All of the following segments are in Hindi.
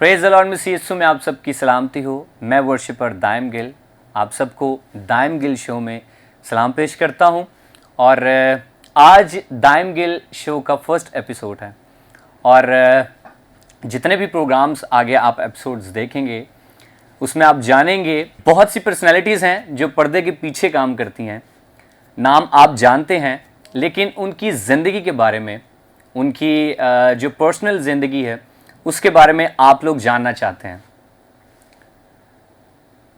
प्रेज द लॉर्ड मिस यीशु में आप सबकी सलामती हो। मैं वर्शिपर दाइम गिल आप सबको दाइम गिल शो में सलाम पेश करता हूं। और आज दाइम गिल शो का फर्स्ट एपिसोड है और जितने भी प्रोग्राम्स आगे आप एपिसोड्स देखेंगे उसमें आप जानेंगे बहुत सी पर्सनैलिटीज़ हैं जो पर्दे के पीछे काम करती हैं। नाम आप जानते हैं लेकिन उनकी ज़िंदगी के बारे में, उनकी जो पर्सनल ज़िंदगी है उसके बारे में आप लोग जानना चाहते हैं।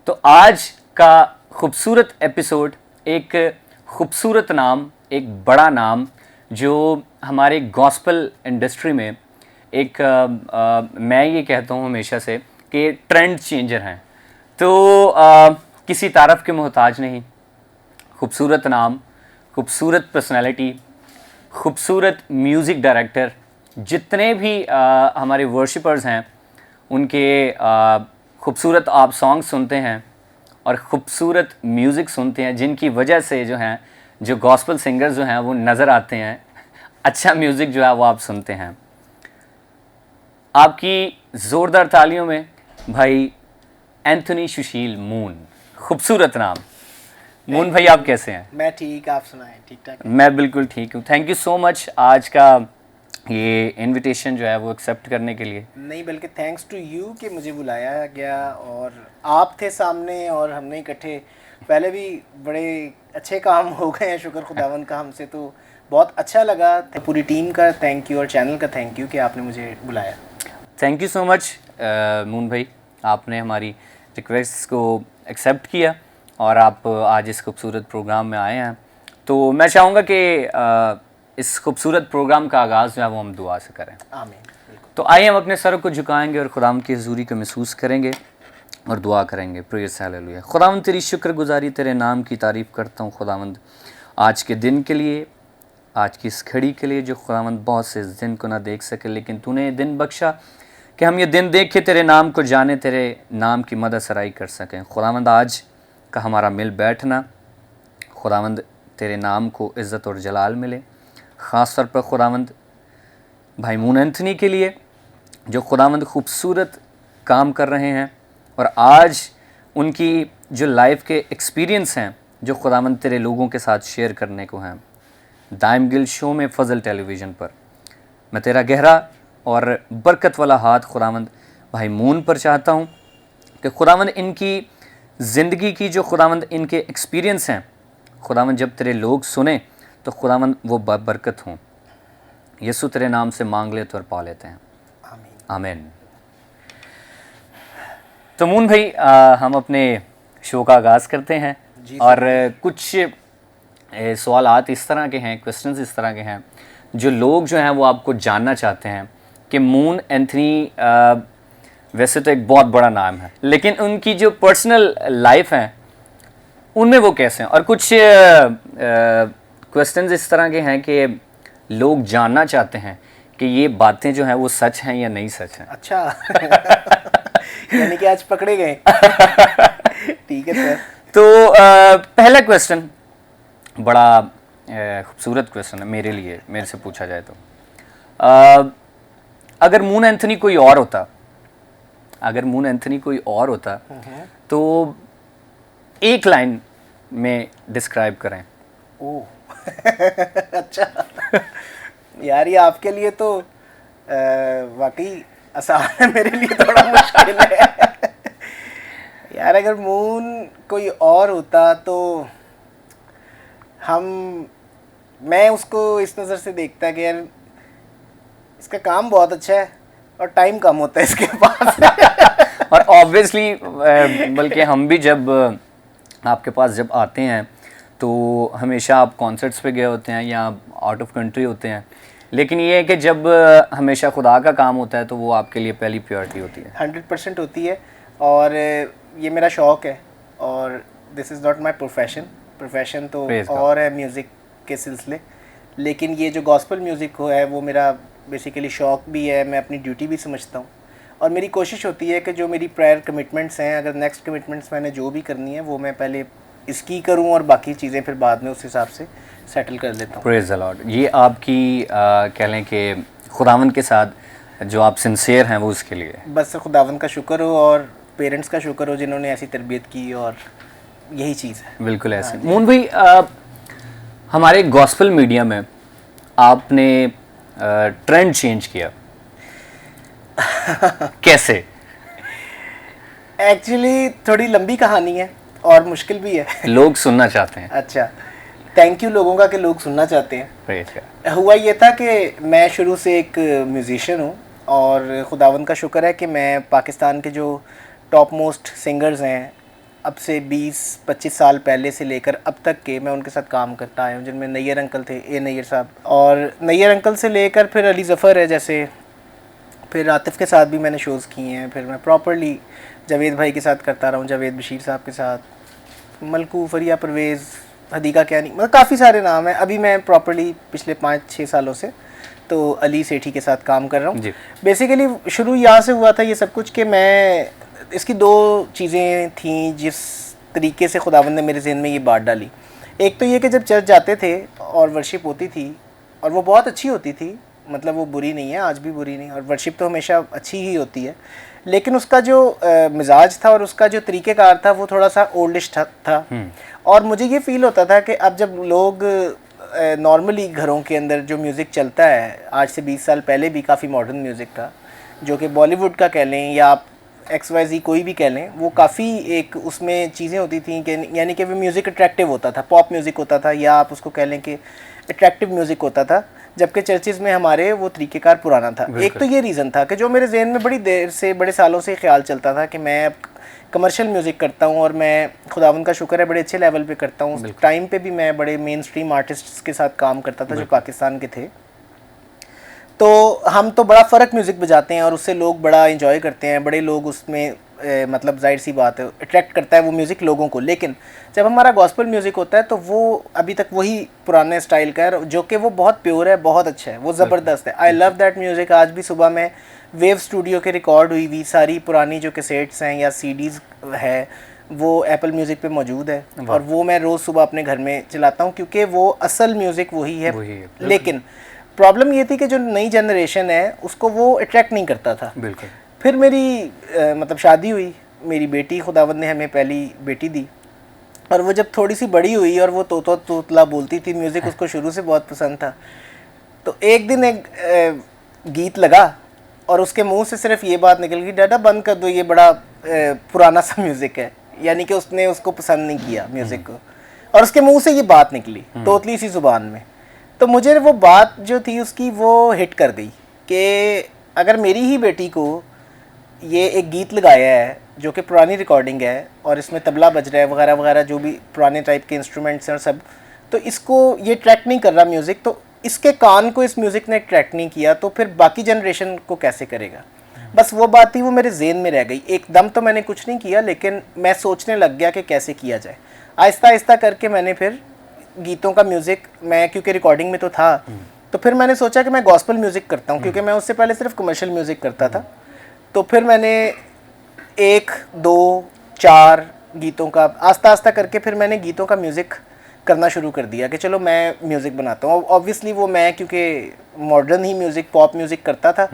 तो आज का खूबसूरत एपिसोड एक खूबसूरत नाम, एक बड़ा नाम जो हमारे गॉस्पेल इंडस्ट्री में एक मैं ये कहता हूँ हमेशा से कि ट्रेंड चेंजर हैं। तो किसी तारीफ के मोहताज नहीं, खूबसूरत नाम, खूबसूरत पर्सनैलिटी, खूबसूरत म्यूज़िक डायरेक्टर, जितने भी हमारे वर्शिपर्स हैं उनके खूबसूरत आप सॉन्ग सुनते हैं और ख़ूबसूरत म्यूज़िक सुनते हैं, जिनकी वजह से जो हैं जो गॉस्पेल सिंगर्स जो हैं वो नज़र आते हैं। अच्छा म्यूज़िक जो है वो आप सुनते हैं। आपकी ज़ोरदार तालियों में भाई एंथनी सुशील मून, खूबसूरत नाम। मून भाई आप कैसे हैं? मैं ठीक, आप सुनाएं? ठीक ठाक। मैं बिल्कुल ठीक हूँ। थैंक यू सो मच आज का ये इनविटेशन जो है वो एक्सेप्ट करने के लिए। नहीं बल्कि थैंक्स टू यू कि मुझे बुलाया गया और आप थे सामने और हमने इकट्ठे पहले भी बड़े अच्छे काम हो गए हैं, शुक्र खुदावन का हमसे, तो बहुत अच्छा लगा। पूरी टीम का थैंक यू और चैनल का थैंक यू कि आपने मुझे बुलाया। Thank you so much moon भाई, आपने हमारी रिक्वेस्ट को एक्सेप्ट किया और आप आज इस खूबसूरत प्रोग्राम में आए हैं। तो मैं चाहूँगा कि इस खूबसूरत प्रोग्राम का आगाज़ जो है वो हम दुआ से करें। आमीन। तो आइए हम अपने सरों को झुकाएंगे और खुदावंद की हुजूरी को महसूस करेंगे और दुआ करेंगे। Praise hallelujah. खुदावंद तेरी शुक्रगुजारी, तेरे नाम की तारीफ़ करता हूँ खुदावंद, आज के दिन के लिए, आज की इस घड़ी के लिए जो खुदावंद बहुत से इस दिन को ना देख सके, लेकिन तूने दिन बख्शा कि हम ये दिन देख के तेरे नाम को जाने, तेरे नाम की मदद सराई कर सकें। खुदावंद आज का हमारा मिल बैठना, खुदावंद तेरे नाम को इज़्ज़त और जलाल मिले। ख़ास तौर पर खुदावंद भाई मून एंथनी के लिए जो खुदावंद खूबसूरत काम कर रहे हैं और आज उनकी जो लाइफ के एक्सपीरियंस हैं जो खुदावंद तेरे लोगों के साथ शेयर करने को हैं दाइम गिल शो में फजल टेलीविज़न पर, मैं तेरा गहरा और बरकत वाला हाथ खुदावंद भाई मून पर चाहता हूँ कि खुदावंद इनकी ज़िंदगी की जो खुदावंद इनके एक्सपीरियंस हैं खुदावंद जब तेरे लोग सुने तो खुदावंद वो बरकत हों। यीशु तेरे नाम से मांग लेते और पा लेते हैं, आमीन। तो मून भाई हम अपने शो का आगाज़ करते हैं और कुछ सवालात इस तरह के हैं, क्वेश्चंस इस तरह के हैं जो लोग जो हैं वो आपको जानना चाहते हैं कि मून एंथनी वैसे तो एक बहुत बड़ा नाम है लेकिन उनकी जो पर्सनल लाइफ है उनमें वो कैसे हैं। और कुछ क्वेश्चंस इस तरह के हैं कि लोग जानना चाहते हैं कि ये बातें जो हैं वो सच हैं या नहीं सच हैं। अच्छा यानी कि आज पकड़े गए। ठीक है सर। तो पहला क्वेश्चन बड़ा खूबसूरत क्वेश्चन है मेरे लिए, मेरे से पूछा जाए तो अगर मून एंथनी कोई और होता, अगर मून एंथनी कोई और होता तो एक लाइन में डिस्क्राइब करें। ओह अच्छा यार, ये आपके लिए तो वाकई आसान है, मेरे लिए थोड़ा मुश्किल है। यार अगर मून कोई और होता तो मैं उसको इस नज़र से देखता कि यार इसका काम बहुत अच्छा है और टाइम कम होता है इसके पास। और ऑब्वियसली बल्कि हम भी जब आपके पास जब आते हैं तो हमेशा आप कॉन्सर्ट्स पे गए होते हैं या आउट ऑफ कंट्री होते हैं, लेकिन ये है कि जब हमेशा खुदा का काम होता है तो वो आपके लिए पहली प्रायोरिटी होती है। 100% होती है और ये मेरा शौक़ है और this is not my profession तो और है म्यूज़िक के सिलसिले, लेकिन ये जो गॉस्पेल म्यूज़िक है वो मेरा बेसिकली शौक़ भी है, मैं अपनी ड्यूटी भी समझता हूँ और मेरी कोशिश होती है कि जो मेरी प्रायर कमिटमेंट्स हैं, अगर नेक्स्ट कमिटमेंट्स मैंने जो भी करनी है वो मैं पहले इसकी करूं और बाकी चीज़ें फिर बाद में उस हिसाब से सेटल कर लेता हूँ। Praise the Lord. ये आपकी कह लें कि खुदावंद के साथ जो आप सिंसियर हैं वो उसके लिए। बस खुदावंद का शुक्र हो और पेरेंट्स का शुक्र हो जिन्होंने ऐसी तरबियत की, और यही चीज़ है। बिल्कुल ऐसे। मून भाई, हमारे गॉस्पेल मीडिया में आपने ट्रेंड चेंज किया कैसे? एक्चुअली थोड़ी लंबी कहानी है और मुश्किल भी है। लोग सुनना चाहते हैं। अच्छा, थैंक यू लोगों का कि लोग सुनना चाहते हैं। Praise God। हुआ ये था कि मैं शुरू से एक म्यूज़िशियन हूँ, और खुदावंद का शुक्र है कि मैं पाकिस्तान के जो टॉप मोस्ट सिंगर्स हैं, अब से 20-25 साल पहले से लेकर अब तक के, मैं उनके साथ काम करता आया हूँ, जिनमें नैयर अंकल थे, ए नैयर साहब, और नैयर अंकल से लेकर फिर अली ज़फ़र है जैसे, फिर आतिफ़ के साथ भी मैंने शोज़ किए हैं, फिर मैं प्रॉपरली जावेद भाई के साथ करता रहा हूँ, जावेद बशीर साहब के साथ, मलकू, फरिया परवेज़, हदीका कैनी, मतलब काफ़ी सारे नाम हैं। अभी मैं प्रॉपरली पिछले 5-6 सालों से तो अली सेठी के साथ काम कर रहा हूँ। बेसिकली शुरू यहाँ से हुआ था ये सब कुछ कि मैं, इसकी 2 चीज़ें थी जिस तरीके से खुदावंद ने मेरे ज़हन में ये बात डाली। एक तो ये कि जब चर्च जाते थे और वर्शिप होती थी, और वो बहुत अच्छी होती थी, मतलब वो बुरी नहीं है, आज भी बुरी नहीं, और वर्शिप तो हमेशा अच्छी ही होती है, लेकिन उसका जो मिजाज था और उसका जो तरीक़ेकार था वो थोड़ा सा ओल्डिश था। और मुझे ये फ़ील होता था कि अब जब लोग नॉर्मली घरों के अंदर जो म्यूज़िक चलता है, आज से 20 साल पहले भी काफ़ी मॉडर्न म्यूज़िक था, जो कि बॉलीवुड का कह लें या आप XYZ कोई भी कह लें, वो काफ़ी एक उसमें चीज़ें होती थी कि यानी कि वो म्यूज़िक अट्रैक्टिव होता था, पॉप म्यूज़िक होता था, या आप उसको कह लें कि अट्रैक्टिव म्यूज़िक होता था, जबकि चर्चेज़ में हमारे वो तरीक़ेकार पुराना था। एक तो ये रीज़न था कि जो मेरे ज़हन में बड़ी देर से, बड़े सालों से ख्याल चलता था कि मैं कमर्शियल म्यूज़िक करता हूँ, और मैं खुदावंद का शुक्र है बड़े अच्छे लेवल पे करता हूँ। उस टाइम पे भी मैं बड़े मेन स्ट्रीम आर्टिस्ट्स के साथ काम करता था जो पाकिस्तान के थे, तो हम तो बड़ा फ़र्क म्यूज़िक बजाते हैं और उससे लोग बड़ा इंजॉय करते हैं, बड़े लोग उसमें मतलब जाहिर सी बात है अट्रैक्ट करता है वो म्यूज़िक लोगों को। लेकिन जब हमारा गॉस्पेल म्यूज़िक होता है तो वो अभी तक वही पुराने स्टाइल का है, जो कि वो बहुत प्योर है, बहुत अच्छा है, वो ज़बरदस्त है। I love that music. आज भी सुबह में वेव स्टूडियो के रिकॉर्ड हुई हुई सारी पुरानी जो कैसेट्स हैं या CDs है, वो एप्पल म्यूज़िक पे मौजूद है, और वो मैं रोज़ सुबह अपने घर में चलाता हूँ, क्योंकि वो असल म्यूज़िक वही है। लेकिन प्रॉब्लम ये थी कि जो नई जनरेशन है उसको वो अट्रैक्ट नहीं करता था। बिल्कुल। फिर मेरी मतलब शादी हुई, मेरी बेटी, खुदावंद ने हमें पहली बेटी दी, और वो जब थोड़ी सी बड़ी हुई और वो तोतला बोलती थी, म्यूज़िक उसको शुरू से बहुत पसंद था, तो एक दिन एक गीत लगा और उसके मुंह से सिर्फ ये बात निकल गई, डाडा बंद कर दो, ये बड़ा पुराना सा म्यूज़िक है। यानी कि उसने उसको पसंद नहीं किया म्यूज़िक को, और उसके मुंह से ये बात निकली तोतली सी ज़ुबान में। तो मुझे वो बात जो थी उसकी वो हिट कर गई कि अगर मेरी ही बेटी को ये एक गीत लगाया है जो कि पुरानी रिकॉर्डिंग है, और इसमें तबला बज रहा है वगैरह वगैरह, जो भी पुराने टाइप के इंस्ट्रूमेंट्स हैं और सब, तो इसको ये ट्रैक नहीं कर रहा म्यूज़िक, तो इसके कान को इस म्यूज़िक ने ट्रैक नहीं किया, तो फिर बाकी जनरेशन को कैसे करेगा। बस वो बात थी, वो मेरे ज़हन में रह गई। एकदम तो मैंने कुछ नहीं किया, लेकिन मैं सोचने लग गया कि कैसे किया जाए। आहिस्ता आहिस्ता करके मैंने फिर गीतों का म्यूज़िक, मैं क्योंकि रिकॉर्डिंग में तो था, तो फिर मैंने सोचा कि मैं गॉस्पेल म्यूज़िक करता हूँ, क्योंकि मैं उससे पहले सिर्फ कमर्शियल म्यूज़िक करता था। तो फिर मैंने 1, 2, 4 गीतों का आस्ता आस्ता करके फिर मैंने गीतों का म्यूज़िक करना शुरू कर दिया कि चलो मैं म्यूज़िक बनाता हूँ। ऑब्वियसली वो मैं क्योंकि मॉडर्न ही म्यूज़िक, पॉप म्यूज़िक करता था,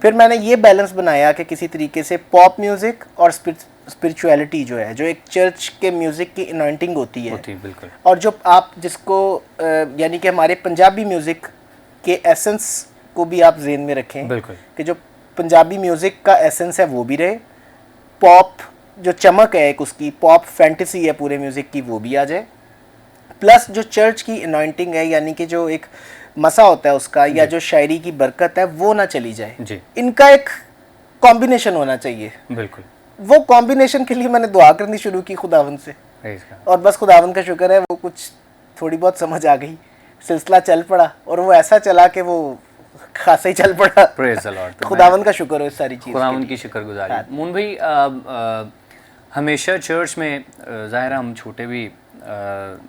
फिर मैंने ये बैलेंस बनाया कि किसी तरीके से पॉप म्यूज़िक और स्पिरिचुअलिटी जो है, जो एक चर्च के म्यूज़िक की अनॉइंटिंग होती है, बिल्कुल, और जो आप जिसको यानी कि हमारे पंजाबी म्यूज़िक के एसेंस को भी आप ज़हन में रखें, बिल्कुल, कि जो पंजाबी म्यूज़िक का एसेंस है वो भी रहे, पॉप जो चमक है एक उसकी पॉप फैंटेसी है पूरे म्यूज़िक की वो भी आ जाए, प्लस जो चर्च की अनॉइंटिंग है, यानी कि जो एक मसा होता है उसका, या जो शायरी की बरकत है वो ना चली जाए जी। इनका एक कॉम्बिनेशन होना चाहिए। बिल्कुल, वो कॉम्बिनेशन के लिए मैंने दुआ करनी शुरू की खुदावंद से, और बस खुदावंद का शुक्र है वो कुछ थोड़ी बहुत समझ आ गई, सिलसिला चल पड़ा, और वो ऐसा चला कि वो खासा ही चल पड़ा। Praise the Lord. खुदावंद का शुक्र हो इस सारी चीज़, खुदावंद की शुक्रगुजारी। मून भाई, हमेशा चर्च में ज़ाहिर हम छोटे भी,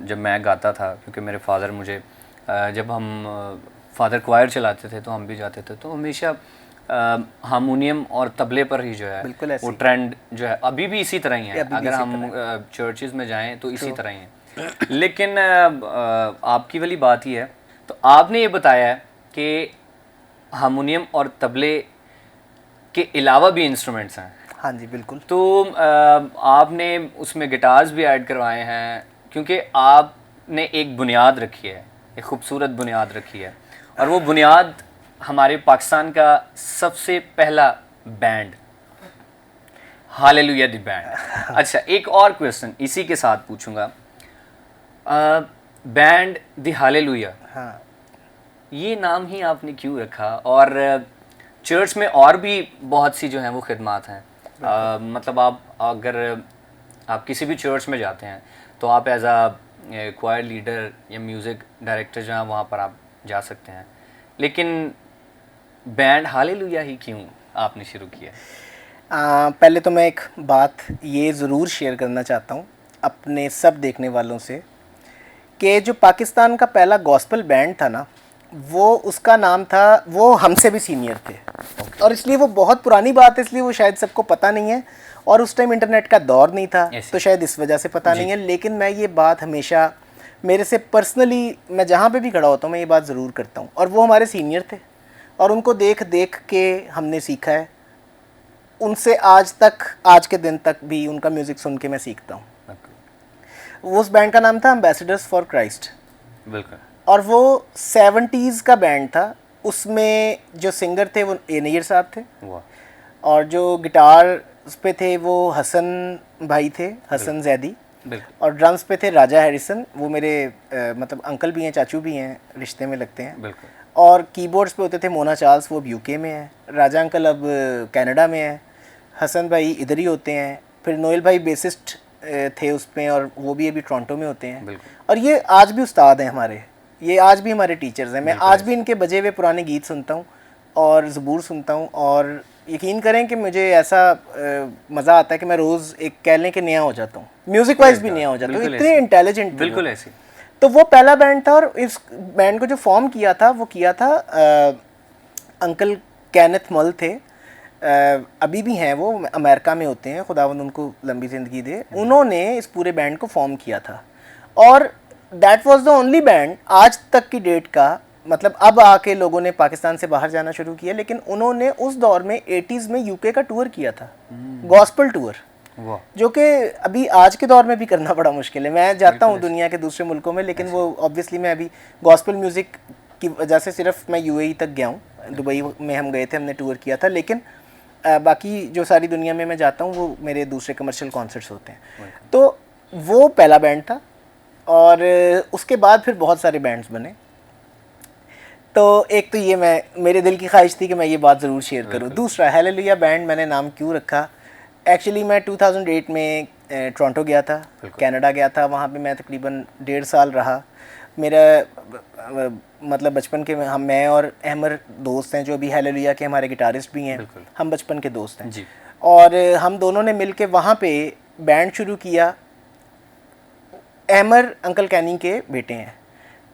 जब मैं गाता था, क्योंकि मेरे फादर मुझे, जब हम फादर क्वायर चलाते थे तो हम भी जाते थे, तो हमेशा हारमोनियम और तबले पर ही जो है वो ट्रेंड जो है अभी भी इसी तरह ही है। अगर हम चर्चेस में जाएं तो इसी तरह ही है। लेकिन आपकी वाली बात ही है, तो आपने ये बताया है कि हारमोनियम और तबले के अलावा भी इंस्ट्रूमेंट्स हैं। हाँ जी बिल्कुल। तो आपने उसमें गिटार्स भी ऐड करवाए हैं, क्योंकि आपने एक बुनियाद रखी है, एक खूबसूरत बुनियाद रखी है, और वो बुनियाद हमारे पाकिस्तान का सबसे पहला बैंड हालेलुया द बैंड। अच्छा, एक और क्वेश्चन इसी के साथ पूछूंगा, बैंड द हालेलुया, हाँ, ये नाम ही आपने क्यों रखा? और चर्च में और भी बहुत सी जो हैं वो खिदमात हैं, मतलब आप अगर आप किसी भी चर्च में जाते हैं तो आप एज अ क्वायर लीडर या म्यूज़िक डायरेक्टर जो हैं वहाँ पर आप जा सकते हैं, लेकिन बैंड हालेलुया ही क्यों आपने शुरू किया? पहले तो मैं एक बात ये ज़रूर शेयर करना चाहता हूँ अपने सब देखने वालों से कि जो पाकिस्तान का पहला गॉस्पेल बैंड था ना, वो उसका नाम था, वो हमसे भी सीनियर थे। और इसलिए वो बहुत पुरानी बात है, इसलिए वो शायद सबको पता नहीं है, और उस टाइम इंटरनेट का दौर नहीं था तो शायद इस वजह से पता नहीं है। लेकिन मैं ये बात हमेशा मेरे से पर्सनली, मैं जहाँ पे भी खड़ा होता हूँ मैं ये बात ज़रूर करता हूँ, और वो हमारे सीनियर थे और उनको देख देख के हमने सीखा है। उनसे आज तक, आज के दिन तक भी उनका म्यूज़िक सुन के मैं सीखता हूँ। उस बैंड का नाम था एम्बेसडर्स फॉर क्राइस्ट। बिल्कुल। और वो 70s का बैंड था। उसमें जो सिंगर थे वो ए नैयर साहब थे, और जो गिटार पे थे वो हसन भाई थे, हसन जैदी, और ड्रम्स पे थे राजा हैरिसन, वो मेरे मतलब अंकल भी हैं, चाचू भी हैं, रिश्ते में लगते हैं। बिल्कुल। और कीबोर्ड्स पे होते थे मोना चार्ल्स, वो यूके में है, राजा अंकल अब कनाडा में है, हसन भाई इधर ही होते हैं, फिर नोएल भाई बेसिस्ट थे उस पर, और वो भी अभी टोरंटो में होते हैं। और ये आज भी उस्ताद हैं हमारे, ये आज भी हमारे टीचर्स हैं। मैं आज भी इनके बजे हुए पुराने गीत सुनता हूँ और ज़बूर सुनता हूँ, और यकीन करें कि मुझे ऐसा मज़ा आता है कि मैं रोज़ एक कह लें कि नया हो जाता हूँ, म्यूज़िक वाइज भी नया हो जाता हूँ, इतने इंटेलिजेंट। बिल्कुल ऐसे। तो वो पहला बैंड था, और इस बैंड को जो फॉर्म किया था वो किया था अंकल कैनेथ मल थे, अभी भी हैं वो, अमेरिका में होते हैं, खुदावंद उनको लंबी ज़िंदगी दे। उन्होंने इस पूरे बैंड को फॉर्म किया था, और that was the only band आज तक की डेट का, मतलब अब आके लोगों ने पाकिस्तान से बाहर जाना शुरू किया, लेकिन उन्होंने उस दौर में 80s में यूके का टूर किया था, गॉस्पेल टूर, जो कि अभी आज के दौर में भी करना बड़ा मुश्किल है। मैं जाता हूँ दुनिया के दूसरे मुल्कों में, लेकिन वो ऑब्वियसली मैं अभी गॉस्पेल म्यूज़िक की वजह से सिर्फ मैं यूएई तक गया हूँ, दुबई में हम गए थे, हमने टूर किया था, लेकिन बाकी जो सारी दुनिया में मैं जाता हूँ वो मेरे दूसरे कमर्शियल कॉन्सर्ट्स होते हैं। तो वो पहला बैंड था, और उसके बाद फिर बहुत सारे बैंड्स बने। तो एक तो ये मेरे दिल की ख्वाहिश थी कि मैं ये बात ज़रूर शेयर करूँ। दूसरा, हालेलुया बैंड मैंने नाम क्यों रखा, एक्चुअली मैं 2008 में टोरंटो गया था, कनाडा गया था, वहाँ पे मैं तकरीबन 1.5 साल रहा। मेरा मतलब बचपन के मैं और अहमर दोस्त हैं जो अभी हालेलुया के हमारे गिटारिस्ट भी हैं, हम बचपन के दोस्त हैं जी। और हम दोनों ने मिल के वहाँ पे बैंड शुरू किया। अहमर अंकल कैनी के बेटे हैं,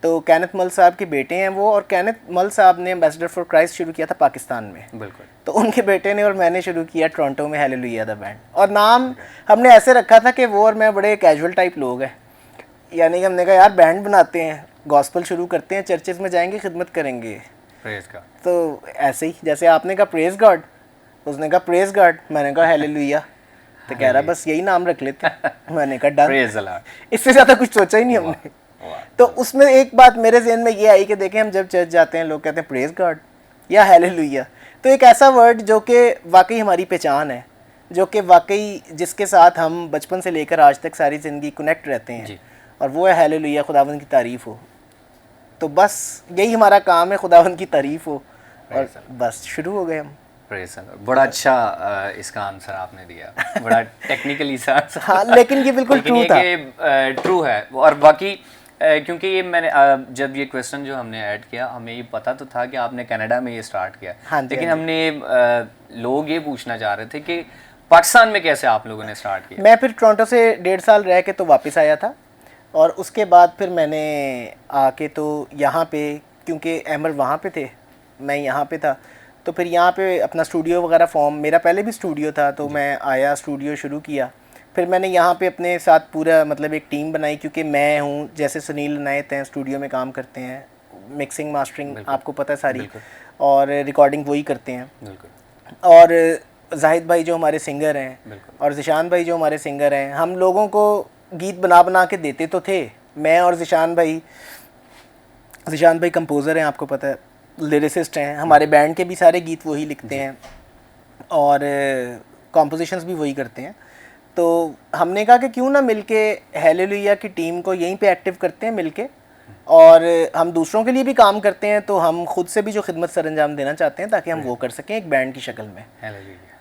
तो कैनेथ मल साहब के बेटे हैं वो, और कैनेथ मल साहब ने एम्बेसडर फॉर क्राइस्ट शुरू किया था पाकिस्तान में। बिल्कुल। तो उनके बेटे ने और मैंने शुरू किया टोरंटो में हालेलुया द बैंड, और नाम हमने ऐसे रखा था कि वो और मैं बड़े कैजुअल टाइप लोग हैं, यानी कि हमने कहा यार बैंड बनाते हैं, गॉस्पेल शुरू करते हैं, चर्चेज में जाएंगे, खिदमत करेंगे, प्रेज गॉड। तो ऐसे ही जैसे आपने कहा प्रेज गॉड, उसने कहा प्रेज गॉड, मैंने कहा हालेलुया, तो कह रहा बस यही नाम रख लेते। मैंने कहा डन, इससे ज़्यादा कुछ सोचा ही नहीं हमने। तो उसमें एक बात मेरे ज़हन में ये आई कि देखें हम जब चर्च जाते हैं लोग कहते हैं प्रेज गॉड या हालेलुया, तो एक ऐसा वर्ड जो कि वाकई हमारी पहचान है, जो कि वाकई जिसके साथ हम बचपन से लेकर आज तक सारी ज़िंदगी कनेक्ट रहते हैं, और वो है हालेलुया, खुदावंद की तारीफ़ हो। तो बस यही हमारा काम है, खुदावंद की तारीफ़ हो, और बस शुरू हो गए हम। बड़ा अच्छा इसका आंसर आपने दिया, बड़ा टेक्निकली सा। हाँ, लेकिन ये बिल्कुल ट्रू था, ट्रू है। और बाकी क्योंकि ये मैंने जब ये क्वेश्चन जो हमने ऐड किया, हमें ये पता तो था कि आपने कनाडा में ये स्टार्ट किया, लेकिन हमने लोग ये पूछना चाह रहे थे कि पाकिस्तान में कैसे आप लोगों ने स्टार्ट किया। मैं फिर टोरंटो से 1.5 साल रह के तो वापस आया था, और उसके बाद फिर मैंने आके तो यहाँ पे, क्योंकि अहमर वहाँ पे थे, मैं यहाँ पे था, तो फिर यहाँ पे अपना स्टूडियो वगैरह फॉर्म, मेरा पहले भी स्टूडियो था, तो मैं आया, स्टूडियो शुरू किया। फिर मैंने यहाँ पे अपने साथ पूरा मतलब एक टीम बनाई, क्योंकि मैं हूँ, जैसे सुनील नायत हैं स्टूडियो में काम करते हैं, मिक्सिंग मास्टरिंग आपको पता है सारी, और रिकॉर्डिंग वही करते हैं। और जाहिद भाई जो हमारे सिंगर हैं और ज़िशान भाई जो हमारे सिंगर हैं, हम लोगों को गीत बना बना के देते तो थे। मैं और ज़िशान भाई कंपोज़र हैं, आपको पता है, लिरिसिस्ट हैं, हमारे बैंड के भी सारे गीत वही लिखते हैं और कॉम्पोजिशंस भी वही करते हैं। तो हमने कहा कि क्यों ना मिलके हालेलुया की टीम को यहीं पे एक्टिव करते हैं मिलके, और हम दूसरों के लिए भी काम करते हैं, तो हम खुद से भी जो खिदमत सर अंजाम देना चाहते हैं ताकि हम वो कर सकें एक बैंड की शक्ल में।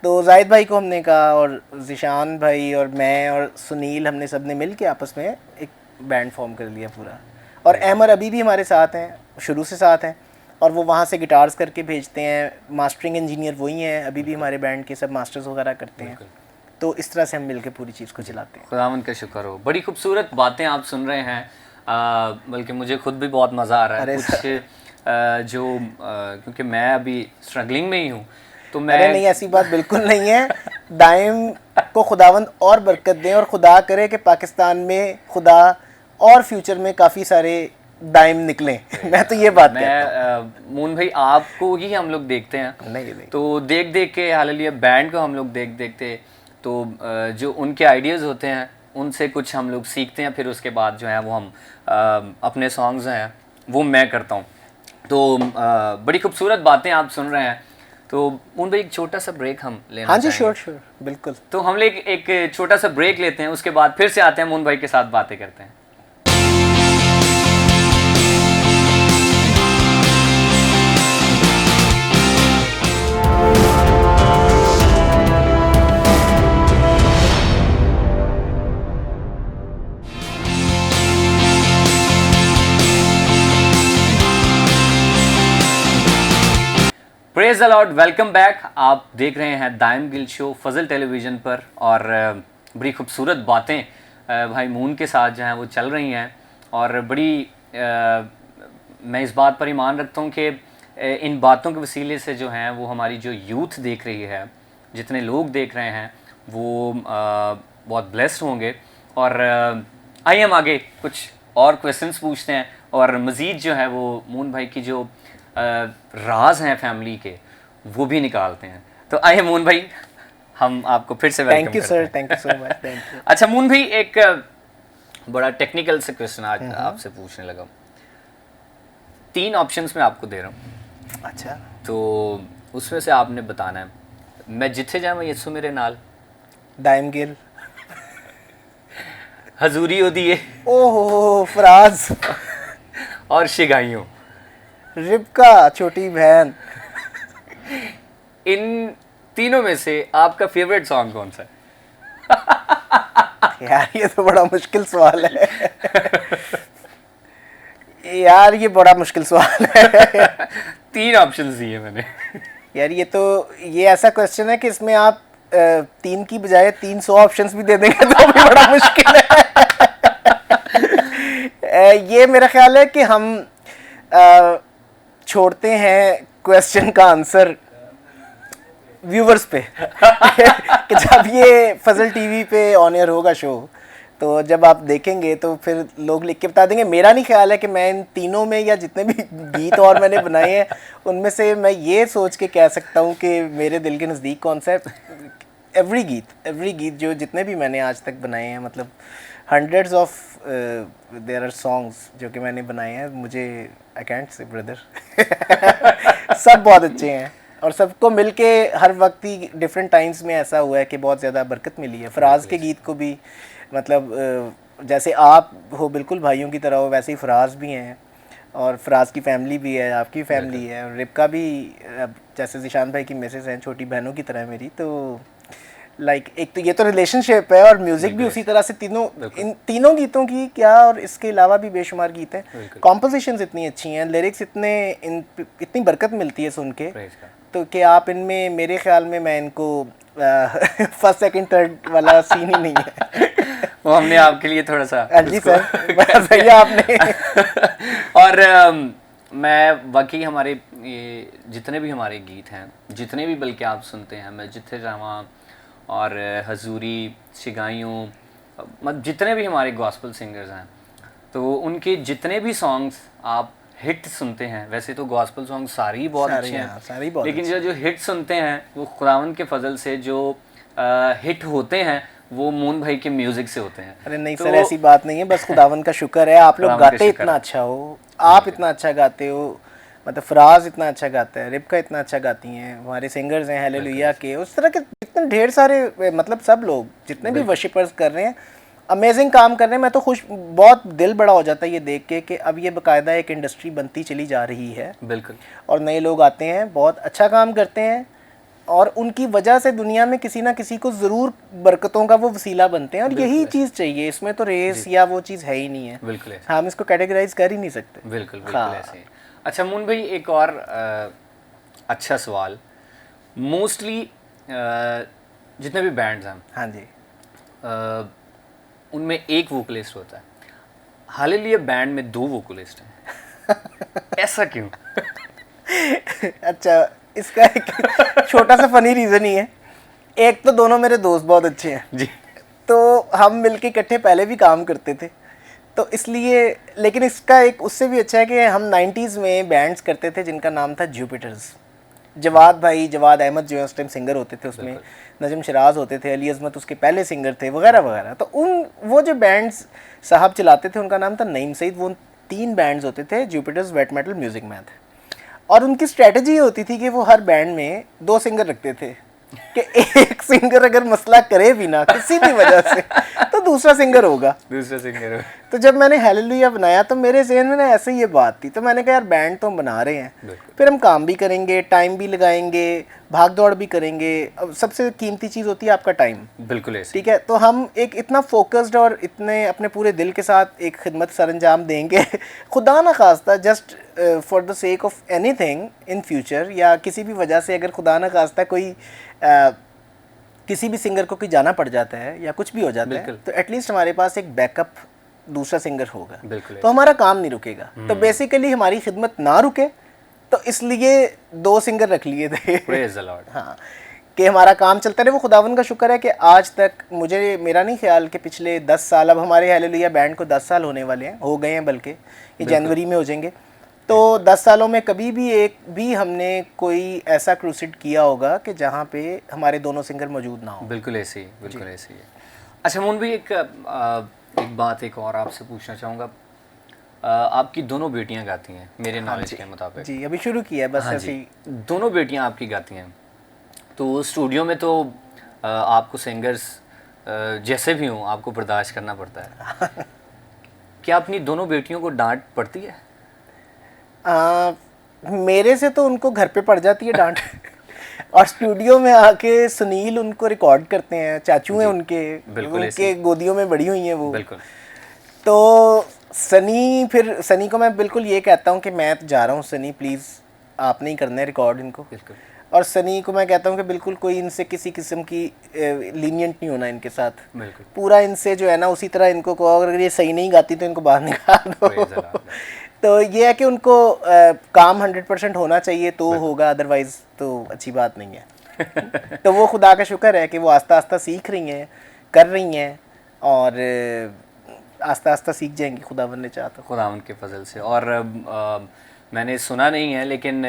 तो जाहिद भाई को हमने कहा, और ज़िशान भाई और मैं और सुनील, हमने सब ने मिल के आपस में एक बैंड फॉर्म कर लिया पूरा। और अहमर अभी भी हमारे साथ हैं, शुरू से साथ हैं, और वो वहाँ से गिटार्स करके भेजते हैं। मास्टरिंग इंजीनियर वही हैं, अभी भी हमारे बैंड के सब मास्टर्स वगैरह करते हैं। तो इस तरह से हम मिलके पूरी चीज़ को चलाते हैं। खुदावंद का शुक्र हो। बड़ी खूबसूरत बातें आप सुन रहे हैं, बल्कि मुझे खुद भी बहुत मज़ा आ रहा है। कुछ क्योंकि मैं अभी स्ट्रगलिंग में ही हूँ, तो मैं नहीं, ऐसी बात बिल्कुल नहीं है। दाइम को खुदावंद और बरकत दें, और खुदा करे कि पाकिस्तान में खुदा और फ्यूचर में काफ़ी सारे दाइम निकलें। मैं तो ये बात कहता हूँ। मून भाई, आपको ही हम लोग देखते हैं, नहीं। तो देख देख के हालेलुया बैंड को हम लोग देखते तो जो उनके आइडियाज़ होते हैं उनसे कुछ हम लोग सीखते हैं, फिर उसके बाद जो है वो हम अपने सॉन्ग्स हैं वो मैं करता हूँ। तो बड़ी खूबसूरत बातें आप सुन रहे हैं। तो मून भाई, एक छोटा सा ब्रेक हम लेना हाँ जी, श्योर, बिल्कुल। तो हम लोग एक छोटा सा ब्रेक लेते हैं, उसके बाद फिर से आते हैं, मून भाई के साथ बातें करते हैं। Praise the Lord, welcome back. आप देख रहे हैं दाइम गिल शो फजल टेलीविज़न पर, और बड़ी खूबसूरत बातें भाई मून के साथ जो हैं वो चल रही हैं। और बड़ी मैं इस बात पर ईमान रखता हूँ कि इन बातों के वसीले से जो हैं वो हमारी जो यूथ देख रही है, जितने लोग देख रहे हैं, वो बहुत ब्लेस्ड होंगे। और आइए हम आगे कुछ और क्वेश्चंस पूछते हैं, और मज़ीद जो है वो मून भाई की जो राज हैं फैमिली के वो भी निकालते हैं। तो आइए मून भाई, हम आपको फिर से वेलकम करते हैं। Sir, thank you so much, thank you. अच्छा मून भाई, एक बड़ा टेक्निकल से क्वेश्चन आज आपसे पूछने लगा। 3 ऑप्शंस मैं आपको दे रहा हूँ। अच्छा। तो उसमें से आपने बताना है, मैं जिथे जावां यसु मेरे नाल, दाइम गिल, हजूरी ओदी है, ओहो फराज, और शिगाइयों, रिबका छोटी बहन। इन तीनों में से आपका फेवरेट सॉन्ग कौन सा है? यार ये तो बड़ा मुश्किल सवाल है। यार ये बड़ा मुश्किल सवाल है। 3 ऑप्शंस दिए मैंने। यार ये ऐसा क्वेश्चन है कि इसमें आप 3 की बजाय 300 ऑप्शंस भी दे देंगे तो भी बड़ा मुश्किल है। ये मेरा ख्याल है कि हम छोड़ते हैं क्वेश्चन का आंसर व्यूवर्स पे। कि जब ये फजल टीवी पे ऑन एयर होगा शो, तो जब आप देखेंगे तो फिर लोग लिख के बता देंगे। मेरा नहीं ख्याल है कि मैं इन तीनों में या जितने भी गीत और मैंने बनाए हैं उनमें से मैं ये सोच के कह सकता हूँ कि मेरे दिल के नज़दीक कौन सा है। एवरी गीत जो जितने भी मैंने आज तक बनाए हैं, मतलब hundreds of there are songs जो कि मैंने बनाए हैं, मुझे आई कैंट से ब्रदर सब बहुत अच्छे हैं, और सबको मिलके हर वक्त ही डिफरेंट टाइम्स में ऐसा हुआ है कि बहुत ज़्यादा बरकत मिली है। फराज के गीत को भी, मतलब जैसे आप हो बिल्कुल भाइयों की तरह हो, वैसे ही फराज भी हैं, और फराज की फैमिली भी है, आपकी फैमिली है, और रिबका भी जैसे ज़िशान भाई की मिसेस हैं, छोटी बहनों की तरह मेरी। तो लाइक एक तो ये तो रिलेशनशिप है, और म्यूज़िक भी उसी तरह से इन तीनों गीतों की क्या, और इसके अलावा भी बेशुमार गीत हैं। कॉम्पोजिशंस इतनी अच्छी हैं, लिरिक्स इतनी बरकत मिलती है सुन के, तो कि आप इनमें, मेरे ख्याल में मैं इनको फर्स्ट सेकंड थर्ड वाला सीन ही नहीं है। वो हमने आपके लिए थोड़ा सा जी सर, सही है आपने। और मैं बाकी हमारे ये जितने भी हमारे गीत हैं, जितने भी बल्कि आप सुनते हैं, मैं जिथे जावां और हजूरी, शिगाइयों, मतलब जितने भी हमारे गॉस्पल सिंगर्स हैं, तो उनके जितने भी सॉन्ग्स आप हिट सुनते हैं, वैसे तो गॉस्पल सॉन्ग सारे ही बहुत अच्छे हैं, सारे ही बहुत लेकिन जो हिट सुनते हैं वो खुदावंद के फजल से जो हिट होते हैं वो मून भाई के म्यूजिक से होते हैं। अरे नहीं सर, ऐसी बात नहीं है, बस खुदावंद का शुक्र है आप लोग गाते इतना अच्छा हो, आप इतना अच्छा गाते हो, मतलब फराज इतना अच्छा गाता है, रिबका इतना अच्छा गाती हैं, हमारे सिंगर्स हैं हालेलुया के, उस तरह के इतने ढेर सारे, मतलब सब लोग जितने भी वर्शिपर्स कर रहे हैं अमेजिंग काम कर रहे हैं। मैं तो खुश, बहुत दिल बड़ा हो जाता है ये देख के कि अब ये बाकायदा एक इंडस्ट्री बनती चली जा रही है। बिल्कुल। और नए लोग आते हैं, बहुत अच्छा काम करते हैं, और उनकी वजह से दुनिया में किसी ना किसी को ज़रूर बरकतों का वो वसीला बनते हैं, और यही चीज़ चाहिए। इसमें तो रेस या वो चीज़ है ही नहीं है। बिल्कुल, हम इसको कैटेगराइज कर ही नहीं सकते। बिल्कुल बिल्कुल ऐसे ही। अच्छा मून भाई, एक और अच्छा सवाल, मोस्टली जितने भी बैंड्स हैं, हाँ जी, उनमें एक वोकलिस्ट होता है, हालेलुया बैंड में 2 वोकलिस्ट हैं ऐसा क्यों? अच्छा, इसका एक छोटा सा फनी रीज़न ही है। एक तो दोनों मेरे दोस्त बहुत अच्छे हैं जी, तो हम मिलके इकट्ठे पहले भी काम करते थे, तो इसलिए। लेकिन इसका एक उससे भी अच्छा है कि हम 90s में बैंड्स करते थे जिनका नाम था जुपिटर्स। जवाद भाई, जवाद अहमद जो है उस टाइम सिंगर होते थे उसमें, नजम शराज होते थे, अली अज़मत उसके पहले सिंगर थे, वगैरह वगैरह। तो वो जो बैंड्स साहब चलाते थे उनका नाम था नईम सईद। वो 3 बैंड्स होते थे, Jupiters, wet metal, music man थे। और उनकी स्ट्रेटजी ये होती थी कि वो हर बैंड में 2 सिंगर रखते थे कि एक सिंगर अगर मसला करे भी ना किसी भी वजह से तो दूसरा सिंगर होगा। तो जब मैंने हालेलुया बनाया तो मेरे ज़हन में ना ऐसे ही ये बात थी, तो मैंने कहा यार बैंड तो हम बना रहे हैं, फिर हम काम भी करेंगे, टाइम भी लगाएंगे, भाग दौड़ भी करेंगे। अब सबसे कीमती चीज़ होती है आपका टाइम। बिल्कुल ऐसे। ठीक है, तो हम एक इतना फोकस्ड और इतने अपने पूरे दिल के साथ एक खिदमत सरंजाम देंगे खुदा ना खास्ता just for the sake of anything in future, या किसी भी वजह से अगर खुदा ना खास्ता कोई किसी भी सिंगर को कोई जाना पड़ जाता है या कुछ भी हो जाता है, तो एटलीस्ट हमारे पास एक बैकअप दूसरा सिंगर होगा, तो हमारा काम नहीं रुकेगा। तो बेसिकली हमारी खिदमत ना रुके, तो इसलिए 2 सिंगर रख लिए थे। Praise the Lord. हाँ, कि हमारा काम चलता रहे। वो खुदावन का शुक्र है कि आज तक मेरा नहीं ख्याल कि पिछले 10 साल, अब हमारे हालेलुया बैंड को 10 साल होने वाले हैं, हो गए हैं, बल्कि ये जनवरी में हो जाएंगे। तो 10 सालों में कभी भी एक भी हमने कोई ऐसा क्रूसिड किया होगा कि जहाँ पे हमारे दोनों सिंगर मौजूद ना हो। बिल्कुल ऐसे ही, बिल्कुल ऐसे ही है। अच्छा मून भी, एक बात एक और आपसे पूछना चाहूँगा। आपकी दोनों बेटियां गाती हैं मेरे नॉलेज के मुताबिक। जी, अभी शुरू किया है बस। हाँ ऐसी जी, दोनों बेटियां आपकी गाती हैं, तो स्टूडियो में तो आपको सिंगर्स जैसे भी हों आपको बर्दाश्त करना पड़ता है क्या अपनी दोनों बेटियों को डांट पड़ती है? मेरे से तो उनको घर पे पड़ जाती है डांट और स्टूडियो में आके सुनील उनको रिकॉर्ड करते हैं, चाचू हैं उनके गोदियों में बड़ी हुई हैं वो। बिल्कुल। तो सनी को मैं बिल्कुल ये कहता हूँ कि मैं तो जा रहा हूँ, सनी प्लीज़ आप नहीं करना है रिकॉर्ड इनको। बिल्कुल। और सनी को मैं कहता हूँ कि बिल्कुल कोई इनसे किसी किस्म की लीनियंट नहीं होना इनके साथ। बिल्कुल। पूरा इनसे जो है ना उसी तरह इनको कहो, अगर ये सही नहीं गाती तो इनको बाहर निकाल दो। तो ये है कि उनको काम 100% होना चाहिए तो होगा, अदरवाइज़ तो अच्छी बात नहीं है। तो वो खुदा का शुक्र है कि वो आस्ता आस्ता सीख रही हैं, कर रही हैं, और आस्ता आस्ता सीख जाएंगी खुदावन ने चाहा तो, खुदावन के फजल से। और मैंने सुना नहीं है लेकिन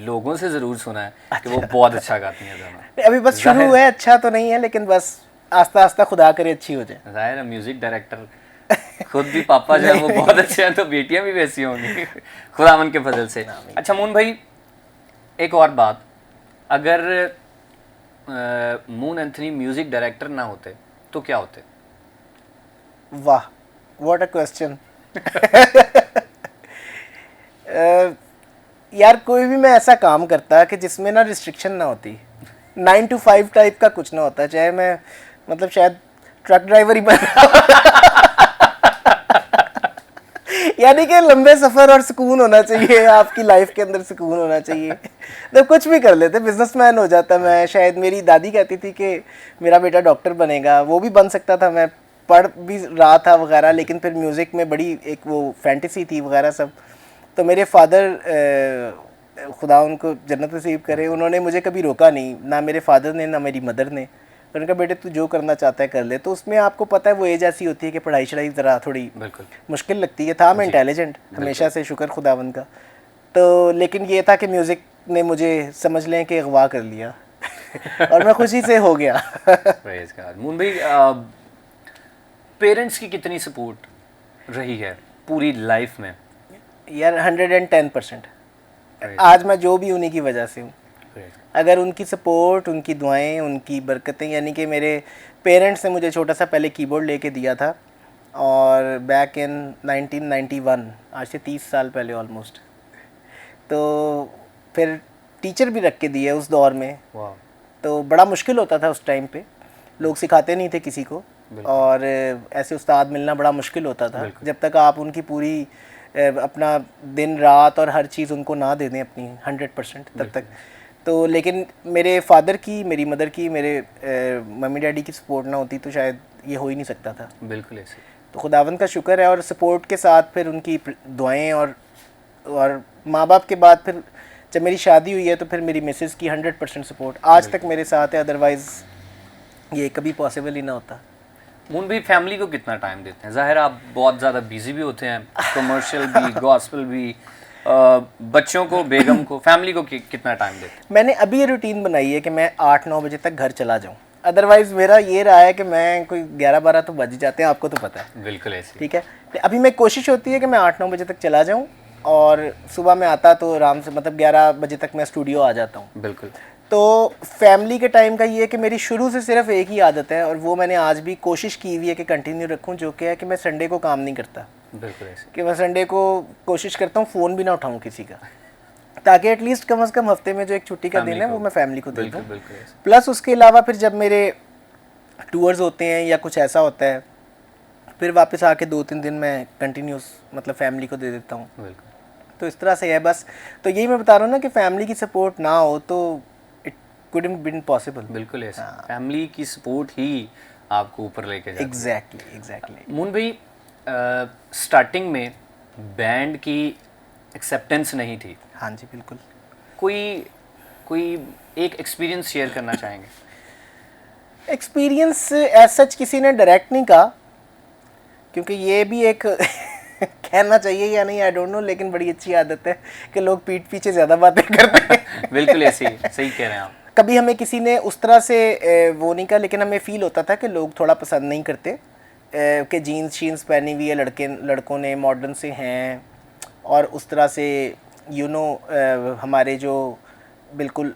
लोगों से ज़रूर सुना है कि वो बहुत अच्छा गाती हैं दोनों। अभी बस शुरू हुआ है, अच्छा तो नहीं है, लेकिन बस आस्ता आस्ता खुदा करे अच्छी हो जाए। ज़ाहिर है म्यूज़िक डायरेक्टर खुद भी पापा जो है वो बहुत अच्छे हैं, तो बेटियां भी वैसी होंगी खुदावन के फजल से। अच्छा मून भाई, एक और बात, अगर मून एंथनी म्यूज़िक डायरेक्टर ना होते तो क्या होते? वाह, व्हाट अ क्वेश्चन। यार कोई भी मैं ऐसा काम करता कि जिसमें ना रिस्ट्रिक्शन ना होती, 9 to 5 टाइप का कुछ ना होता, चाहे मैं मतलब शायद ट्रक ड्राइवर ही बना यानी कि लंबे सफ़र और सुकून होना चाहिए आपकी लाइफ के अंदर, सुकून होना चाहिए तो कुछ भी कर लेते, बिजनेसमैन हो जाता मैं शायद। मेरी दादी कहती थी कि मेरा बेटा डॉक्टर बनेगा, वो भी बन सकता था, मैं पढ़ भी रहा था वगैरह, लेकिन फिर म्यूज़िक में बड़ी एक वो फैंटेसी थी वगैरह सब। तो मेरे फादर खुदा उनको जन्नत नसीब करे, उन्होंने मुझे कभी रोका नहीं, ना मेरे फादर ने ना मेरी मदर ने। मैंने कहा बेटे तू जो करना चाहता है कर ले। तो उसमें आपको पता है वो एज ऐसी होती है कि पढ़ाई शढ़ाई ज़रा थोड़ी मुश्किल लगती है। था मैं इंटेलिजेंट हमेशा से, शुक्र खुदावंद का। तो लेकिन ये था कि म्यूज़िक ने मुझे समझ लें कि अगवा कर लिया और मैं खुशी से हो गया। मून भाई, पेरेंट्स की कितनी सपोर्ट रही है पूरी लाइफ में? यार 110%। आज मैं जो भी उन्हीं की वजह से हूँ। अगर उनकी सपोर्ट, उनकी दुआएं, उनकी बरकतें, यानी कि मेरे पेरेंट्स ने मुझे छोटा सा पहले कीबोर्ड लेके दिया था, और बैक इन 1991, आज से 30 साल पहले ऑलमोस्ट। तो फिर टीचर भी रख के दिए उस दौर में। तो बड़ा मुश्किल होता था उस टाइम पे, लोग सिखाते नहीं थे किसी को, और ऐसे उस्ताद मिलना बड़ा मुश्किल होता था जब तक आप उनकी पूरी अपना दिन रात और हर चीज़ उनको ना दे दें अपनी 100% तब तक। तो लेकिन मेरे फादर की, मेरी मदर की, मेरे मम्मी डैडी की सपोर्ट ना होती तो शायद ये हो ही नहीं सकता था। बिल्कुल ऐसे। तो खुदावंद का शुक्र है, और सपोर्ट के साथ फिर उनकी दुआएं, और माँ बाप के बाद फिर जब मेरी शादी हुई है तो फिर मेरी मिसेस की 100% सपोर्ट आज तक मेरे साथ है, अदरवाइज़ ये कभी पॉसिबल ही ना होता। मून भाई, फैमिली को कितना टाइम देते हैं? ज़ाहिर आप बहुत ज़्यादा बिजी भी होते हैं, कमर्शियल भी, गॉस्पेल भी, बच्चों को, बेगम को, फैमिली को कितना टाइम देते हैं? मैंने अभी ये रूटीन बनाई है कि मैं 8-9 बजे तक घर चला जाऊँ। अदरवाइज़ मेरा ये रहा है कि मैं कोई 11-12 तो बज जाते हैं, आपको तो पता है। बिल्कुल ऐसे। ठीक है, अभी मैं कोशिश होती है कि मैं 8-9 बजे तक चला जाऊँ, और सुबह में आता तो आराम से, मतलब 11 बजे तक मैं स्टूडियो आ जाता हूँ। बिल्कुल। तो फैमिली के टाइम का ये है कि मेरी शुरू से सिर्फ एक ही आदत है, और वो मैंने आज भी कोशिश की हुई है कि कंटिन्यू रखूं, जो कि है कि मैं संडे को काम नहीं करता। बिल्कुल ऐसे। कि मैं संडे को कोशिश करता हूँ फ़ोन भी ना उठाऊँ किसी का, ताकि एटलीस्ट कम से कम हफ्ते में जो एक छुट्टी का दिन है वो मैं फैमिली को दे दूँ। प्लस उसके अलावा फिर जब मेरे टूर्स होते हैं या कुछ ऐसा होता है, फिर वापस आके 2-3 दिन मैं कंटिन्यूस मतलब फैमिली को दे देता हूँ। तो इस तरह से है बस। तो यही मैं बता रहा हूँ ना कि फैमिली की सपोर्ट ना हो तो इट कुडंट बीन पॉसिबल। बिल्कुल ऐसा। फैमिली की सपोर्ट ही आपको ऊपर लेके जाती है। एग्जैक्टली। मून भाई, स्टार्टिंग में बैंड की एक्सेप्टेंस नहीं थी। हाँ जी बिल्कुल। कोई एक एक्सपीरियंस शेयर करना चाहेंगे? एक्सपीरियंस एज सच किसी ने डायरेक्ट नहीं कहा, क्योंकि ये भी एक कहना चाहिए या नहीं आई डोंट नो, लेकिन बड़ी अच्छी आदत है कि लोग पीठ पीछे ज़्यादा बातें करते हैं। बिल्कुल ऐसे ही, सही कह रहे हैं आप। कभी हमें किसी ने उस तरह से वो नहीं कहा, लेकिन हमें फील होता था कि लोग थोड़ा पसंद नहीं करते कि जीन्स शीन्स पहनी हुई है लड़कों ने, मॉडर्न से हैं, और उस तरह से यू नो हमारे जो बिल्कुल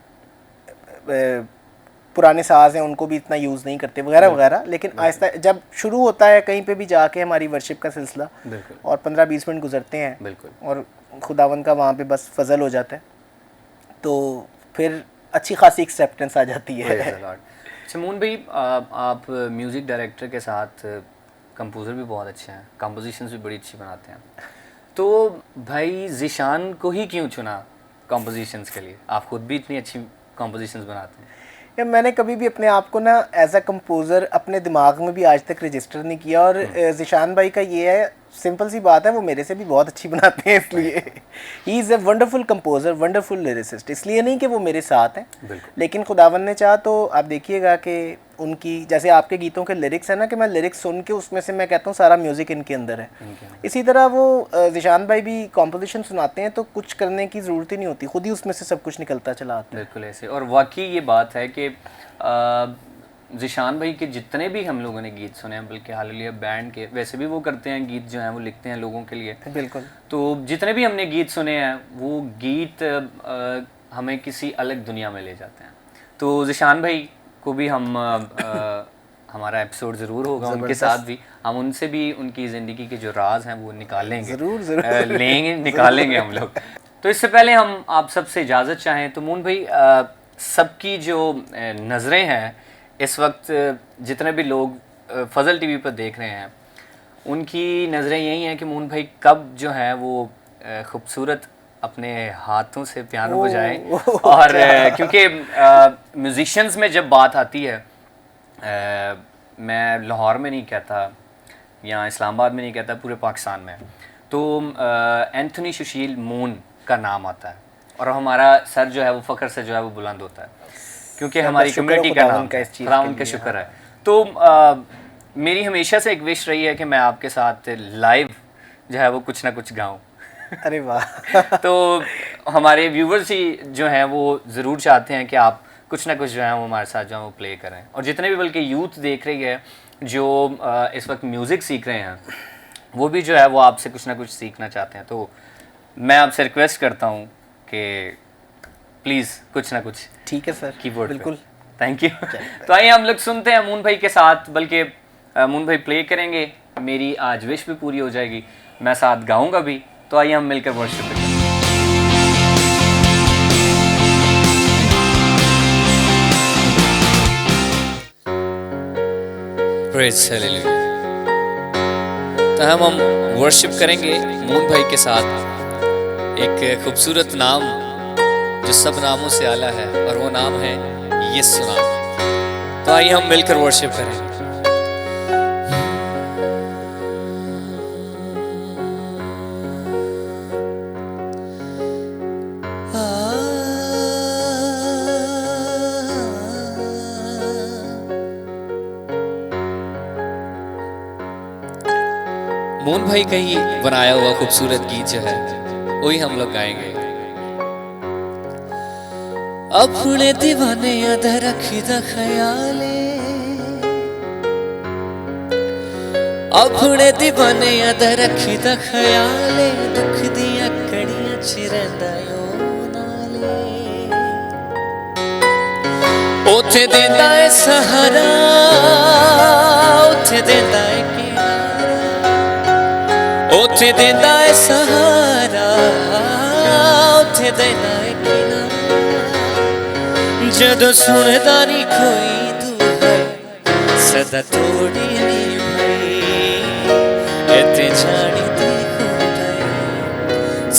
पुराने साज हैं उनको भी इतना यूज़ नहीं करते वगैरह वगैरह। लेकिन आहिस्ता जब शुरू होता है कहीं पे भी जाके हमारी वर्शिप का सिलसिला, और 15-20 मिनट गुजरते हैं और खुदावंद का वहाँ पे बस फजल हो जाता है, तो फिर अच्छी खासी एक्सेप्टेंस आ जाती है। अच्छा मून भाई, आप म्यूज़िक डायरेक्टर के साथ कंपोज़र भी बहुत अच्छे हैं, कंपोजिशंस भी बड़ी अच्छी बनाते हैं, तो भाई ज़िशान को ही क्यों चुना कंपोजिशंस के लिए? आप खुद भी इतनी अच्छी कंपोजिशंस बनाते हैं। या मैंने कभी भी अपने आप को ना एज अ कंपोज़र अपने दिमाग में भी आज तक रजिस्टर नहीं किया, और ज़िशान भाई का ये है, सिंपल सी बात है, वो मेरे से भी बहुत अच्छी बनाते हैं, इसलिए he is a wonderful composer, wonderful lyricist. इसलिए नहीं कि वो मेरे साथ हैं, लेकिन खुदावन ने चाहा तो आप देखिएगा कि उनकी जैसे आपके गीतों के लिरिक्स है ना, कि मैं लिरिक्स सुन के उसमें से मैं कहता हूँ सारा म्यूज़िक इनके अंदर है। इसी तरह वो ज़िशान भाई भी कॉम्पोजिशन सुनाते हैं तो कुछ करने की ज़रूरत ही नहीं होती, खुद ही उसमें से सब कुछ निकलता चला आता है। बिल्कुल ऐसे। और वाकई ये बात है कि ज़िशान भाई के जितने भी हम लोगों ने गीत सुने हैं, बल्कि हालेलुया बैंड के, वैसे भी वो करते हैं गीत जो हैं वो लिखते हैं लोगों के लिए। बिल्कुल। तो जितने भी हमने गीत सुने हैं वो गीत हमें किसी अलग दुनिया में ले जाते हैं। तो ज़िशान भाई को भी हम हमारा एपिसोड ज़रूर होगा उनके साथ भी, हम उनसे भी उनकी ज़िंदगी के जो राज हैं वो निकालेंगे, ज़रूर निकालेंगे हम लोग। तो इससे पहले हम आप सबसे इजाज़त चाहें तो मून भाई, सबकी जो नज़रें हैं इस वक्त, जितने भी लोग फजल टीवी पर देख रहे हैं, उनकी नज़रें यही हैं कि मून भाई कब जो है वो खूबसूरत अपने हाथों से पियानो बजाएं। और क्योंकि म्यूज़िशियंस में जब बात आती है, मैं लाहौर में नहीं कहता या इस्लामाबाद में नहीं कहता, पूरे पाकिस्तान में, तो एंथनी सुशील मून का नाम आता है, और हमारा सर जो है वो फ़ख्र से जो है वो बुलंद होता है। क्योंकि हमारी कम्युनिटी का नाम खुदावंद का शुक्र है। तो मेरी हमेशा से एक विश रही है कि मैं आपके साथ लाइव जो है वो कुछ ना कुछ गाऊं। अरे वाह। तो हमारे व्यूवर्स ही जो हैं वो ज़रूर चाहते हैं कि आप कुछ ना कुछ जो है वो हमारे साथ जो है वो प्ले करें, और जितने भी बल्कि यूथ देख रही है जो इस वक्त म्यूज़िक सीख रहे हैं वो भी जो है वो आपसे कुछ ना कुछ सीखना चाहते हैं। तो मैं आपसे रिक्वेस्ट करता हूँ कि प्लीज़ कुछ ना कुछ। ठीक है सर, कीबोर्ड बिल्कुल, थैंक यू। तो आइए हम लोग सुनते हैं अमून भाई के साथ, बल्कि अमून भाई प्ले करेंगे, मेरी आज विश भी पूरी हो जाएगी, मैं साथ गाऊंगा भी। तो आइए हम मिलकर वर्शिप करें। Praise hallelujah. तो हम वर्शिप करेंगे अमून भाई के साथ एक खूबसूरत नाम जो सब नामों से आला है, और वो नाम है यीशु नाम। तो आइए हम मिलकर वर्शिप करें। मोहन भाई का ही बनाया हुआ खूबसूरत गीत जो है वही हम लोग गाएंगे। अपने दीवाने अद रखी दा ख्याले, अपने दीवाने अद रखी दा ख्याले, दुख दिया कड़ियां च रहिंदा ओ नाले, उथे देंदा है सहारा, उथे देंदा है किनारा, उथे देंदा है सहारा, उथे देंदा है किनारा, जदों सुनदा नहीं कोई दुहाई, सदा तोड़ी नहीं भाई, इत्ते जानी दी खुदाई,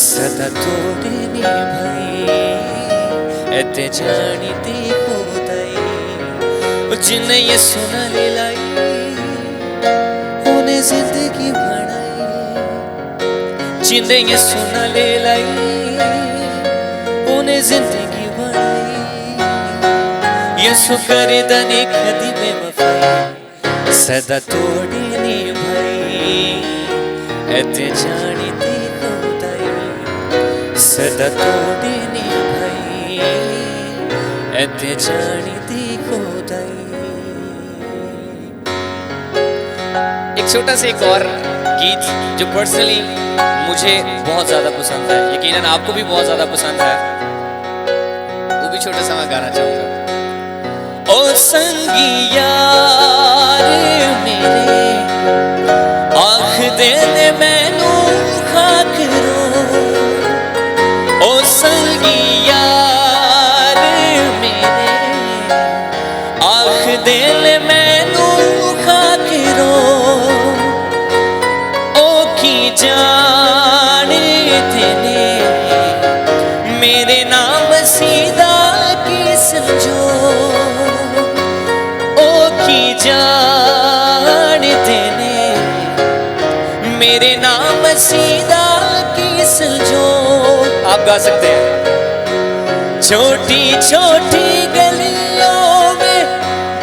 सदा तोड़ी नहीं भाई, इत्ते जानी दी खुदाई। जिन्हें ये सुना ले लाई उन्हें जिंदगी बनाई, जिन्हें ये सुना ले लाई उन्हें जिंदगी बनाई। यसु करे दने कदी में वफाई, सदा तोड़ी नहीं भाई, इत्ते जानी दी खुदाई, सदा तोड़ी नहीं भाई, इत्ते जानी दी खुदाई। एक छोटा सा एक और गीत जो पर्सनली मुझे बहुत ज़्यादा पसंद है, यकीनन आपको भी बहुत ज़्यादा पसंद है, वो भी छोटा सा मैं गाना चाहूँगा। ओ संगी यार मेरे आख देने मैनू खाकरो, ओ संगी यार मेरे आख देने मैनू खाकरो, ओ की जान तेने मेरे नाम सीधा की समझो, जान देने मेरे नाम सीधा की सजो। आप गा सकते हैं। छोटी छोटी गलियों में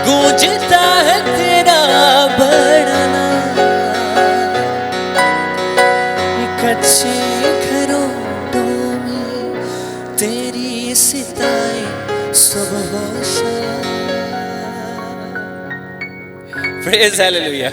गूंजता है तेरा बड़ा नाम, कच्चे घरों में तेरी सिताएं सुबह शाम। Praise hallelujah.